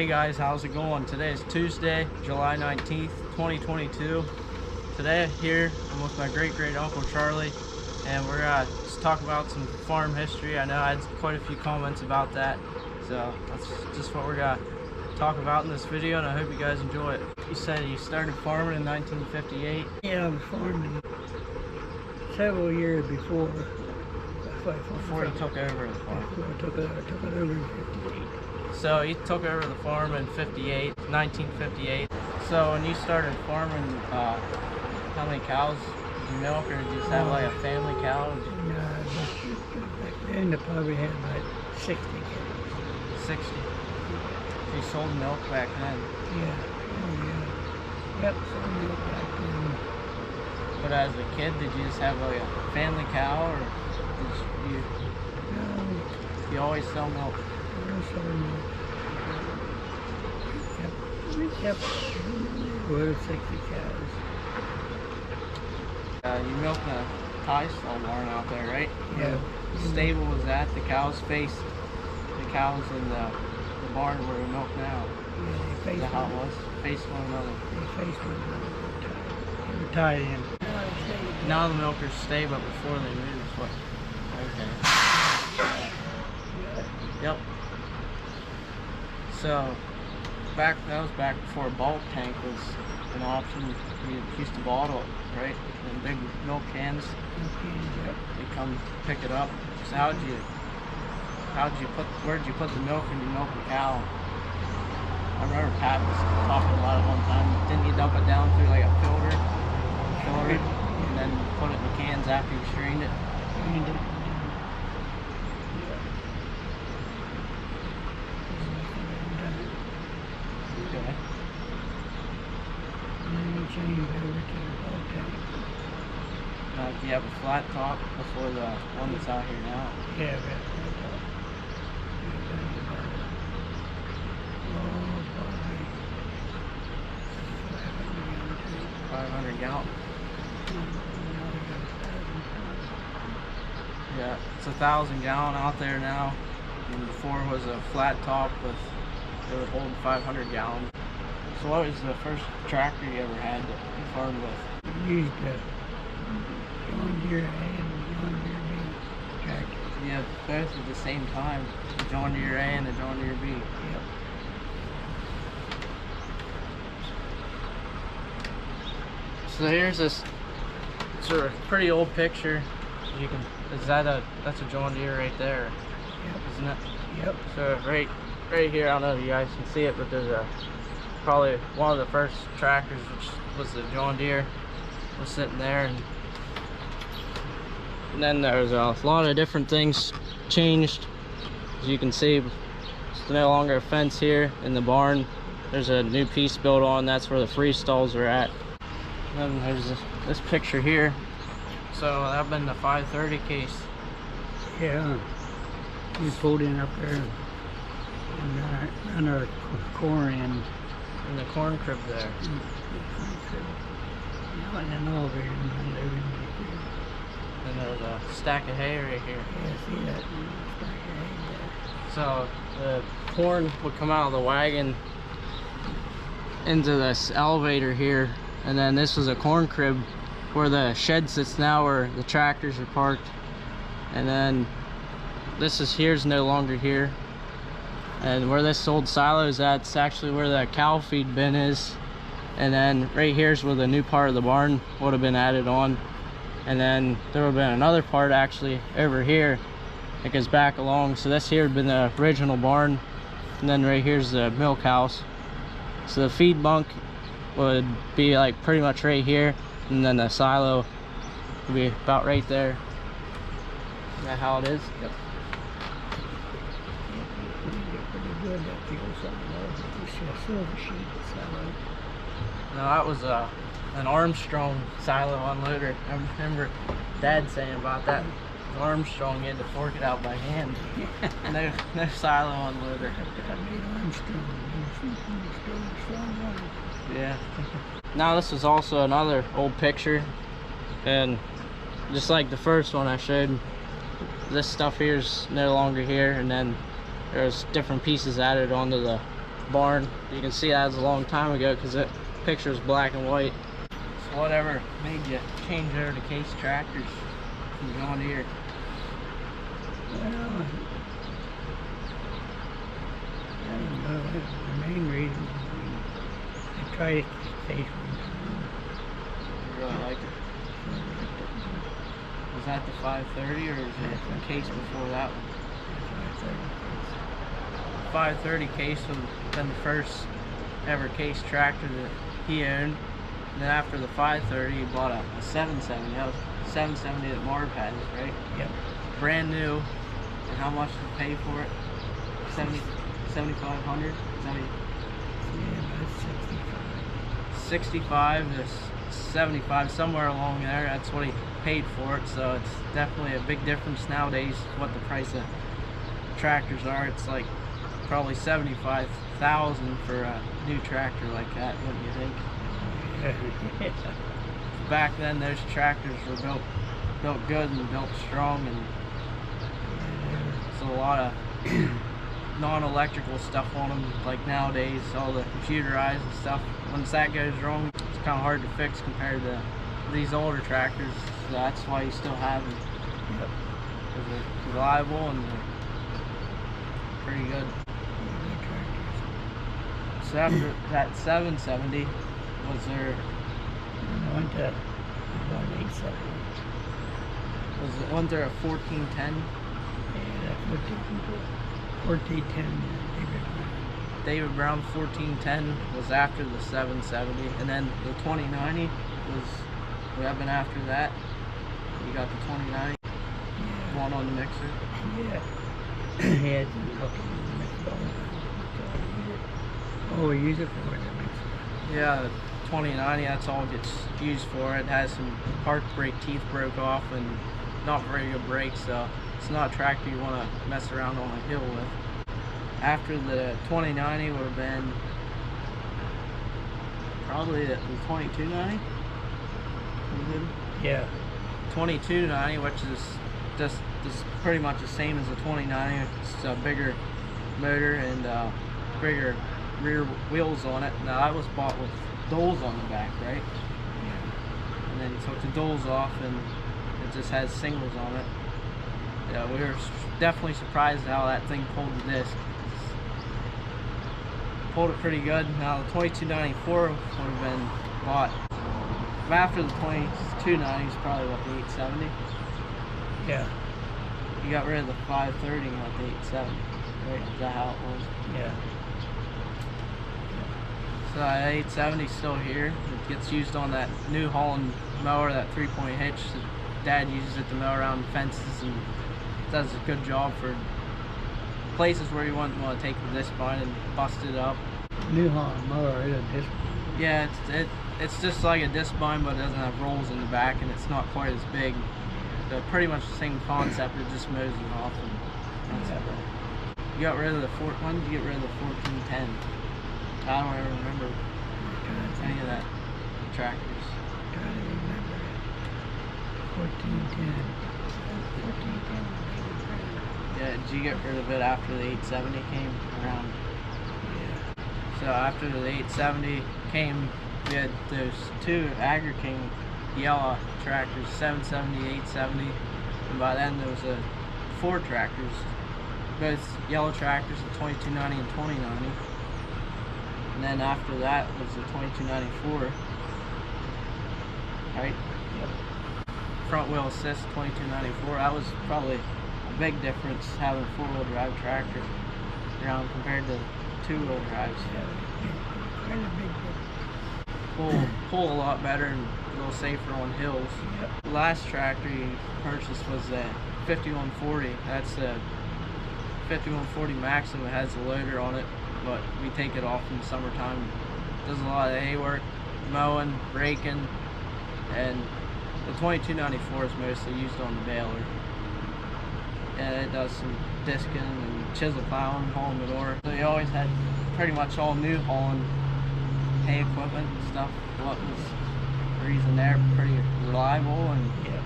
Hey guys, how's it going? Today is Tuesday, July 19th, 2022. Today here I'm with my great uncle Charlie, and we're gonna just talk about some farm history. I know I had quite a few comments about that, so that's just what we're gonna talk about in this video, and I hope you guys enjoy it. You said you started farming in 1958? Yeah, I was farming several years before. Before you took over the farm? Before I took it over in 58. So you took over the farm in 1958. So when you started farming, how many cows did you milk, or did you just have like a family cow? No, back then I probably had about 60 cows. 60. So you sold milk back then? Yeah, oh yeah. Yep, sold milk back then. But as a kid, did you just have like a family cow, or did you, No. you always sell milk? Yep. We're 60 cows. You milked a tie stall barn out there, right? Yeah. The stable was that. The cows faced the cows in the barn where we milk now. Yeah, they faced Is that how it was? Faced one another. They faced one another. They were tied in. Now the milkers stay, but before they moved, what? Okay. Yep. So that was back before a bulk tank was an option. You used to bottle it, right? In big milk cans. Yep. You come pick it up. So where'd you put the milk when you milk the cow? I remember Pat was talking about it one time. Didn't you dump it down through like a filter, and then put it in the cans after you strained it? Strained it. Okay. And then we changed over to the bulk tank. Do you have a flat top before the one that's out here now? Yeah, we got a flat top. Oh, probably 500 gallon. Yeah, it's 1,000 gallon out there now. And before it was a flat top with, it would hold 500 gallon. So what was the first tractor you ever had that you farmed with? We used a John Deere A and John Deere B tractor. Yeah, both at the same time. The John Deere A and the John Deere B. Yep. So here's this sort of pretty old picture. You can, that's a John Deere right there, Yep. isn't it? Yep. So right here, I don't know if you guys can see it, but there's probably one of the first tractors, which was the John Deere, was sitting there, and then there's a lot of different things changed. As you can see, it's no longer a fence here in the barn. There's a new piece built on. That's where the free stalls are at. And then there's this picture here. So that'd been the 530 case. Yeah. We pulled in up there and our corn in. In the corn crib there. And then over here. And there's a stack of hay right here. Yeah, see that? Stack of hay there. So the corn would come out of the wagon into this elevator here, and then this was a corn crib where the shed sits now, where the tractors are parked. And then here's no longer here. And where this old silo is at, it's actually where the cow feed bin is. And then right here's where the new part of the barn would have been added on. And then there would have been another part actually over here that goes back along. So this here had been the original barn. And then right here's the milk house. So the feed bunk would be like pretty much right here. And then the silo would be about right there. Is that how it is? Yep. Pretty good, that fuel something. You see a silver sheet silo. No, that was an Armstrong silo unloader. I remember Dad saying about that. Armstrong, you had to fork it out by hand. No silo unloader. Yeah. Now this is also another old picture, and just like the first one I showed, this stuff here is no longer here, and then there's different pieces added onto the barn. You can see that was a long time ago because that picture's black and white. So whatever made you change over to Case tractors from John Deere? Well, I don't know. The main reason I tried it Case one time. You really liked it? Was that the 530 or is it a Case before that one? 530 Case would have been the first ever Case tractor that he owned. And then after the 530, he bought a 770. That was 770 that Marv had, right? Yep. Brand new. And how much did you pay for it? 7,500? Is that what Yeah, about 65. 65 to 75, somewhere along there. That's what he paid for it. So it's definitely a big difference nowadays what the price of tractors are. It's like probably 75,000 for a new tractor like that, wouldn't you think? Back then those tractors were built good and built strong, and so a lot of non-electrical stuff on them. Like nowadays, all the computerized and stuff, once that goes wrong, it's kind of hard to fix compared to these older tractors. So that's why you still have them. Yep. Because they're reliable and they're pretty good. So after that 770, was there? I went to about 870. Wasn't there a 1410? Yeah, that 1410 David Brown 1410 was after the 770, and then the 2090 was what happened after that. You got the 2090 one on the mixer. Yeah. He had some cooking in the mixer. Oh, we use it for the mixer. Yeah, the 2090, that's all it gets used for. It has some park brake teeth broke off and not very good brakes, so it's not a tractor you want to mess around on a hill with. After the 2090 would have been probably the 2290. Yeah. 2290, which is just pretty much the same as the 2090. It's a bigger motor and bigger rear wheels on it. Now that was bought with doles on the back, right? Yeah. And then you took the doles off and it just has singles on it. Yeah, we were definitely surprised how that thing pulled the disc. Pulled it pretty good. Now the 2294 would have been bought after the 2290 is probably what, the 870. Yeah. You got rid of the 530 and got the 870, right? Is that how it was? Yeah. So that 870 is still here. It gets used on that New Holland mower, that 3-point hitch. Dad uses it to mow around fences and does a good job for places where you wouldn't want to take the disc bind and bust it up. New Holland mower is a disc. Yeah, it's just like a disc bind, but it doesn't have rolls in the back, and it's not quite as big. So pretty much the same concept. It just mows it off. And that's it. You got rid of the when did you get rid of the 1410? I don't ever remember any of that tractors. Trying to remember it. 1410. 1410. Yeah, did you get rid of it after the 870 came around? Yeah. So after the 870 came, we had those two Agri King yellow tractors, 770, 870, and by then there was 4 tractors, both yellow tractors, the 2290 and 2090. And then after that was the 2294, right? Yep. Front wheel assist 2294. That was probably a big difference having a 4-wheel drive tractor around compared to 2-wheel drives. Yeah. Quite a big difference. Pull a lot better and a little safer on hills. Yep. The last tractor you purchased was the 5140. That's the 5140 Maxim. It has a loader on it, but we take it off in the summertime. Does a lot of hay work, mowing, raking, and the 2294 is mostly used on the Baler. And it does some disking and chisel plowing, hauling manure. So you always had pretty much all New Holland hay equipment and stuff. What was the reason there? Pretty reliable, and Yep.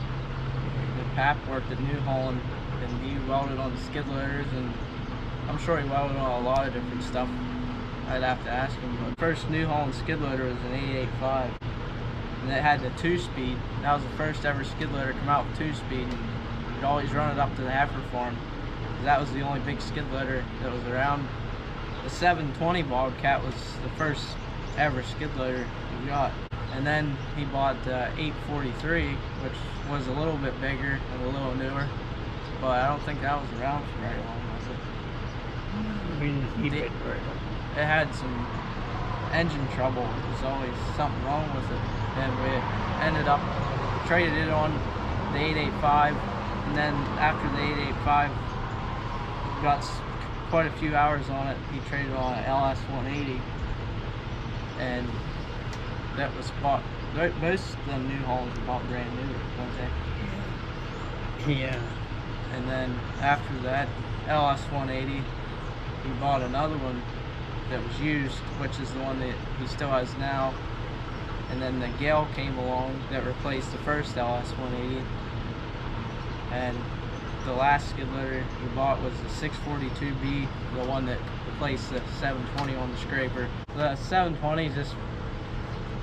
the Pap worked at New Holland and he welded on the skid loaders, and I'm sure he welded on a lot of different stuff. I'd have to ask him. But first New Holland skid loader was an 885, and it had the 2-speed. That was the first ever skid loader to come out with 2-speed, and you'd always run it up to the heifer farm. That was the only big skid loader that was around. The 720 Bobcat was the first ever skid loader he got. And then he bought the 843, which was a little bit bigger and a little newer. But I don't think that was around for very long, was it? We didn't keep it very long. It had some engine trouble. There was always something wrong with it. And we ended up traded it on the 885. And then after the 885, got quite a few hours on it. He traded on an LS 180. And that was bought, most of the New Hollands were bought brand new, weren't they? Yeah. And then after that LS 180, he bought another one that was used, which is the one that he still has now. And then the Gale came along that replaced the first LS 180. And the last skid loader he bought was the 642B, the one that replaced the 720 on the scraper. The 720 is just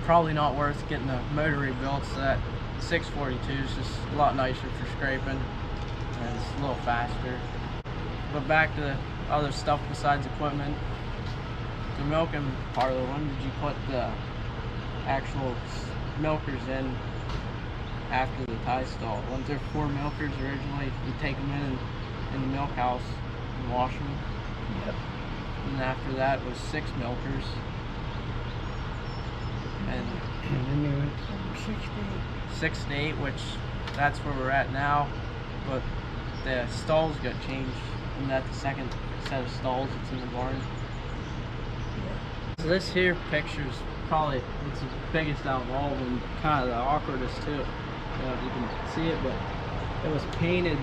probably not worth getting the motor rebuilt, so that 642 is just a lot nicer for scraping, and it's a little faster. But back to the other stuff besides equipment. The milking parlor, when did you put the actual milkers in after the tie stall? Wasn't there 4 milkers originally? You take them in the milk house and wash them? Yep. And after that was 6 milkers. And then they went from 6 to 8. 6 to 8, which that's where we're at now. But the stalls got changed, and that's the second set of stalls that's in the barn. So this here picture's probably it's the biggest out of all of them, kind of the awkwardest too. I don't know if you can see it, but it was painted.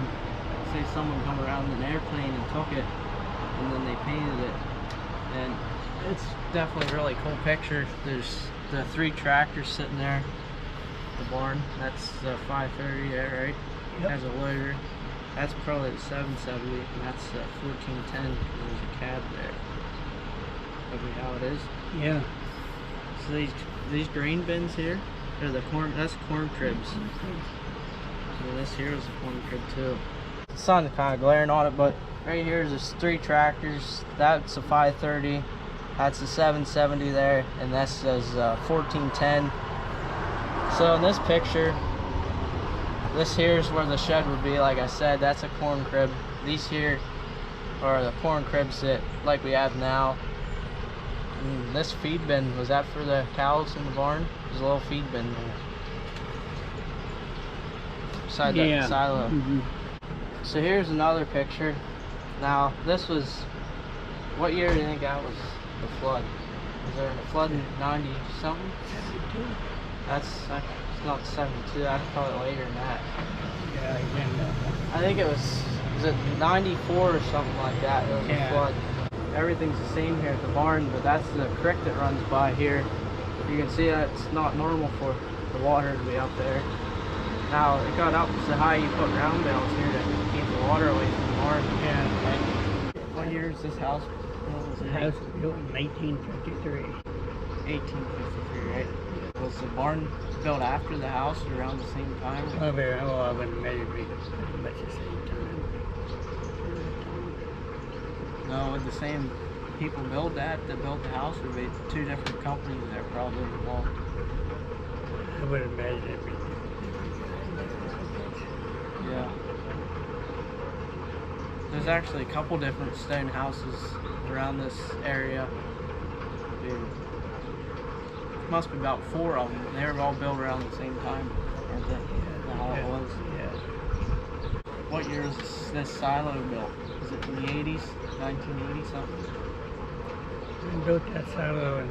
Say someone come around in an airplane and took it, and then they painted it, and it's definitely a really cool picture. There's the 3 tractors sitting there, the barn. That's the 530 there, right? Yep. Has a loader. That's probably the 770, and that's the 1410. There's a cab there. Maybe how it is. Yeah. So these grain bins here, they're the corn. That's corn cribs. So this here is a corn crib too. The sun's kind of glaring on it, but right here is 3 tractors. That's a 530. That's the 770 there, and this is 1410. So in this picture, this here is where the shed would be. Like I said, that's a corn crib. These here are the corn cribs that like we have now. And this feed bin, was that for the cows in the barn? There's a little feed bin there beside that silo. Mm-hmm. So here's another picture. Now this was, what year do you think that was? The flood. Was there a flood in 90 something? 72. It's not 72, that's probably later than that. Yeah, I remember. I think it was it 94 or something like that? There was a flood. Everything's the same here at the barn, but that's the creek that runs by here. You can see that it's not normal for the water to be up there. Now it got up so high you put ground bales here to keep the water away from the barn. Yeah. And what year is this house? The house was built in 1853. 1853, right? Was the barn built after the house or around the same time? I wouldn't measure pretty much the same time. No, would the same people build that built the house, or be 2 different companies that are probably involved? I would imagine it'd be Yeah. There's actually a couple different stone houses around this area. There must be about 4 of them. They were all built around the same time, aren't they? That's how it was. Yeah. What year is this silo built? Is it in the 80s? 1980 something? We built that silo and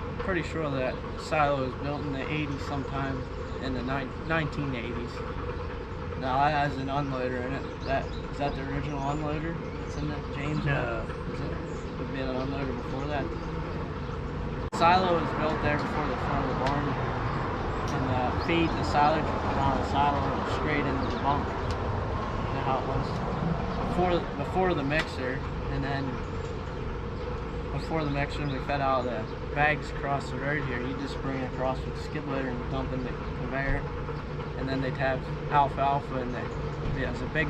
I'm pretty sure that silo was built in the 80s sometime in the 1980s. Now that has an unloader in it. Is that the original unloader that's in the James? No. Would be an unloader before that. The silo was built there before the front of the barn. And the feed, the silage would come out of the silo and straight into the bunk. You know how it was before the mixer, and then before the mixer, we fed out the bags across the road here. You just bring it across with the skid loader and dump in the conveyor, and then they'd have alfalfa, and there's a big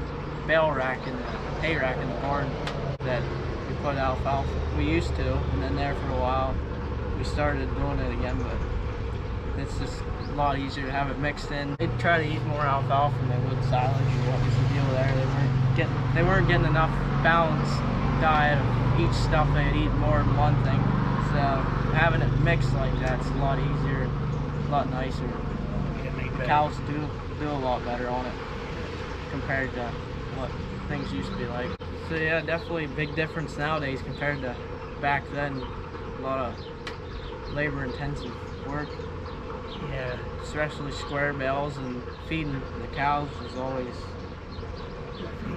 bale rack and a hay rack in the barn that we put alfalfa. We used to, and then there for a while we started doing it again, but it's just a lot easier to have it mixed in. They'd try to eat more alfalfa than they would silage. Or what was the deal there? They weren't getting enough balanced diet of each stuff. They'd eat more than one thing. So having it mixed like that's a lot easier, a lot nicer. Cows do a lot better on it compared to what things used to be like. So yeah, definitely a big difference nowadays compared to back then. A lot of labor-intensive work. Yeah. Especially square bales, and feeding the cows was always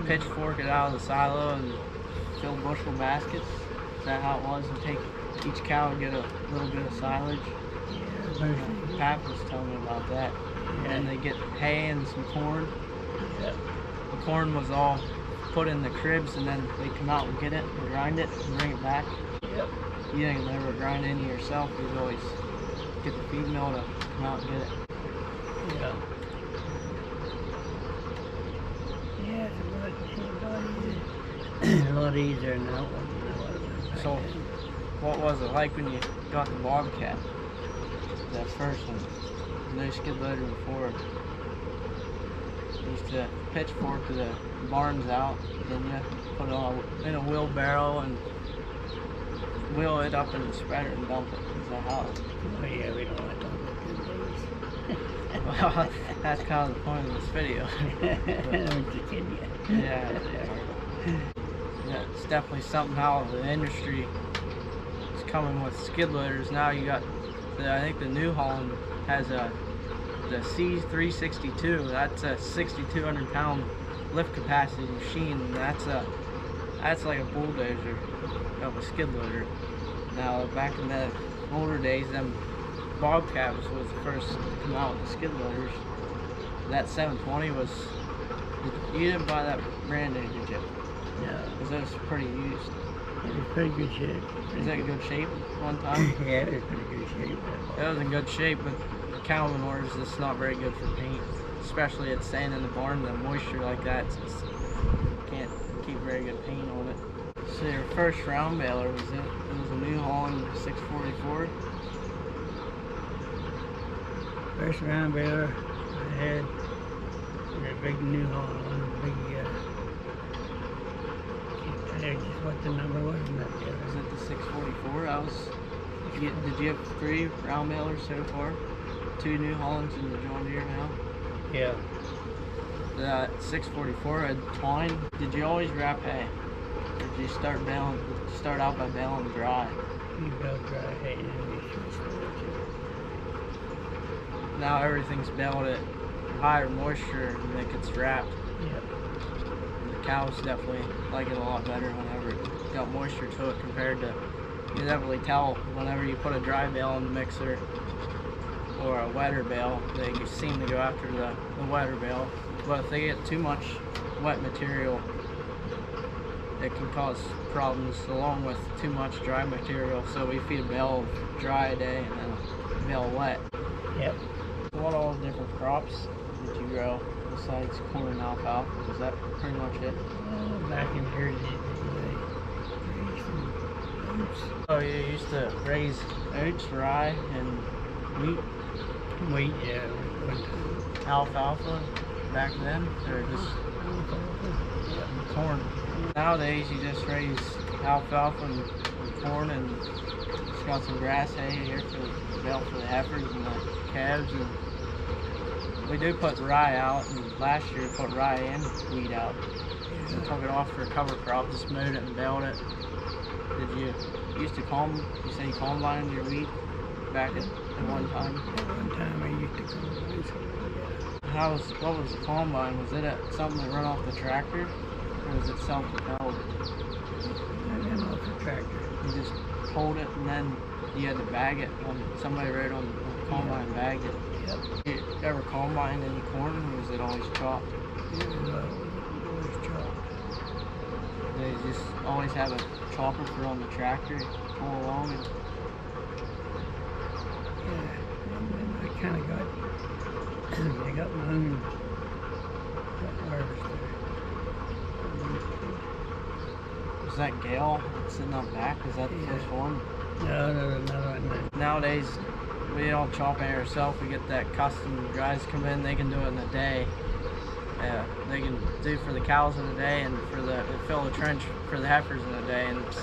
pitchfork it out of the silo and fill bushel baskets. Is that how it was? And take each cow and get a little bit of silage. Yeah. Pap was telling me about that. And then they get hay and some corn. Yeah. The corn was all put in the cribs, and then they come out and get it and grind it and bring it back. Yep. You didn't never grind any yourself. You'd always get the feed mill to come out and get it. Yeah. Yeah, it's a lot easier now. So, what was it like when you got the Bobcat? That first one? No skid loader before. You used to pitchfork the barns out, then you put it all in a wheelbarrow and wheel it up in the spreader and dump it. Is that how? Oh yeah, we don't want to talk about good days. Well, that's kind of the point of this video. I'm just kidding you. Yeah, it's definitely something how the industry is coming with skid loaders. Now you got, I think the New Holland has the C362. That's a 6,200 pound lift capacity machine. That's like a bulldozer of a skid loader. Now back in the older days, them Bobcat was the first to come out with the skid loaders. That 720 was, you didn't buy that brand new, did you? No. Because it was pretty used. It was pretty good shape. Was that in good shape one time? Yeah, it was pretty good shape. It was in good shape, but the cow manure is just not very good for paint. Especially it's staying in the barn, the moisture like that, can't keep very good paint on it. So your first round baler was it? It was a New Holland 644. First round baler I had was a big New Holland, big, can't tell you just what the number was in that baler. Was it the 644? Did you have 3 round balers so far? 2 New Hollands and the John Deere now? Yeah. The 644 had twine. Did you always wrap hay? Or did you start out by baling dry? You bale dry hay and then we switched over to. Now everything's baled at higher moisture and it gets wrapped. Yep. And the cows definitely like it a lot better whenever it got moisture to it compared to, you definitely tell whenever you put a dry bale in the mixer or a wetter bale, they seem to go after the wetter bale. But if they get too much wet material, it can cause problems along with too much dry material. So we feed a bale of dry a day and then a bale wet. Yep. What all the different crops did you grow besides corn and alfalfa? Was that pretty much it? Back in here, they raised some oats. Oh, you used to raise oats, rye, and wheat? Wheat, yeah, one time. Alfalfa back then, or just corn? Nowadays you just raise alfalfa and corn, and it's got some grass hay here for the bale for the heifers and the calves. And we do put rye out, and last year we put rye and wheat out. We took it off for a cover crop, just mowed it and baled it. Did you used to you say you combined your wheat back at one time? At one time I used to combine something, yeah. What was the combine? Was it something that run off the tractor, or was it self-propelled? I ran off the tractor. You just pulled it and then you had to bag it. Somebody rode on the combine and bagged it. Yep. You ever combined any corn, or was it always chopped? It was always chopped. They just always have a chopper for on the tractor, pull along and Yeah, and I kind of got, I got my own harvester. is that Gale sitting up back? Is that the Yeah. first one? No, another one. Nowadays, we don't chop it ourselves. We get that custom guys come in. They can do it in a day. They can do for the cows in a day, and for the fill the trench for the heifers in a day, and it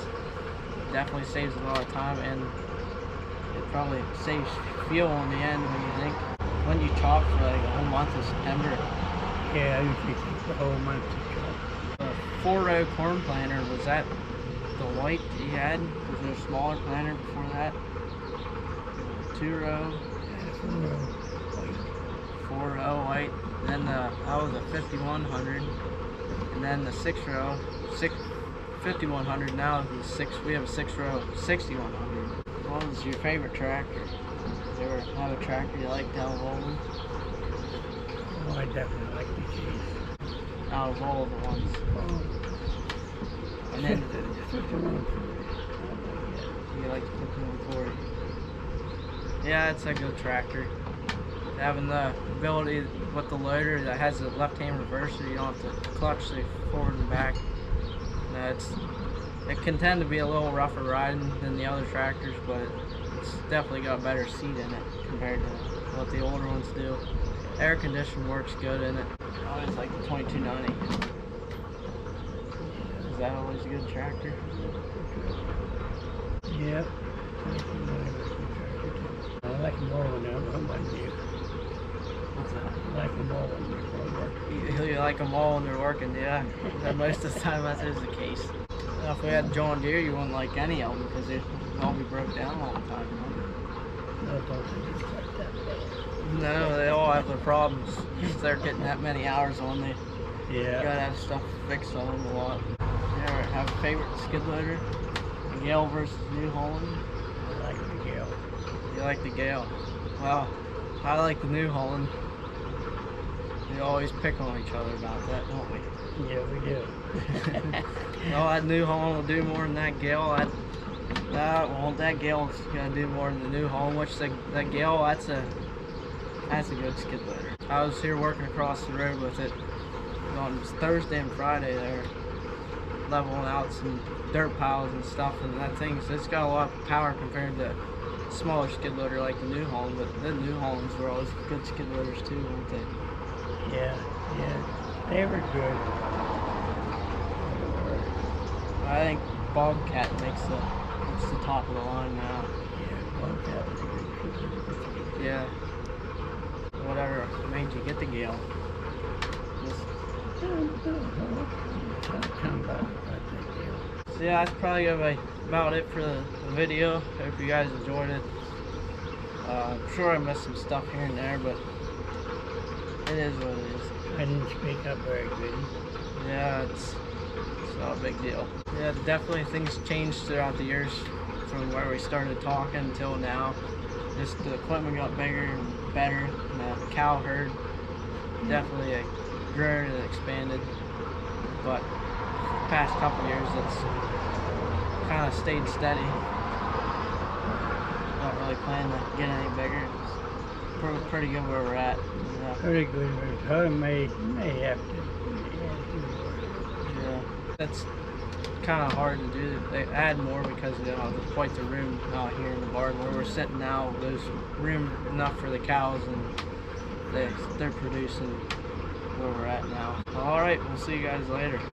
definitely saves a lot of time, and it probably saves fuel in the end when you think when you chop for like a whole month of September. Yeah, I usually take the whole month to chop. The 4-row corn planter, was that the white that you had? Was there a smaller planter before that? 2-row, 4-row white. Then that was a 5100, and then the 6-row, 5100. Now we have a 6-row 6100. What was your favorite tractor? Did you ever have a tractor you liked out of all of them? Oh, I definitely like the cheese. Out of all of the ones. Oh, And then 51. you like the 5140. Yeah, it's a good tractor. Having the ability with the loader that has a left-hand reverser, you don't have to clutch the forward and back. It can tend to be a little rougher riding than the other tractors, but it's definitely got a better seat in it compared to what the older ones do. Air conditioning works good in it. I always like the 2290. Is that always a good tractor? Yep. I like them all when I'm on you. What's that? I like them all when they're working. You like them all when they're working, yeah. Most of the time that is the case. Now, if we had John Deere, you wouldn't like any of them because they'd all be broke down all the time. No, don't think it's quite that bad. No, they all have their problems. If they're getting that many hours on, they Yeah. gotta have stuff fixed on them a lot. You ever have a favorite skid loader? Gale versus New Holland? I like the Gale. You like the Gale? Well, I like the New Holland. We always pick on each other about that, don't we? Yeah, we do. Well, that New Holland will do more than that Gale. That Gale's gonna do more than the New Holland, which that Gale, that's a good skid loader. I was here working across the road with it on Thursday and Friday there, leveling out some dirt piles and stuff, and it's got a lot of power compared to smaller skid loader like the New Holland, but the New Hollands were always good skid loaders too, weren't they? Yeah. They were good. I think Bobcat makes the top of the line now. Yeah, Bobcat was a good. Yeah. Whatever made you get the Gale? So yeah, that's probably gonna be about it for the video. Hope you guys enjoyed it. I'm sure I missed some stuff here and there, but it is what it is. I didn't speak up very good. Yeah, it's not a big deal. Yeah, definitely things changed throughout the years from where we started talking until now. Just the equipment got bigger and better, and the cow herd definitely grew and expanded. But the past couple years, it's kind of stayed steady. Not really planning to get any bigger. It's pretty good where we're at. Yeah. Pretty good. I may have to. Yeah, that's kind of hard to do. They add more because they don't have quite the room out here in the barn where we're sitting now. There's room enough for the cows, and they're producing where we're at now. All right, we'll see you guys later.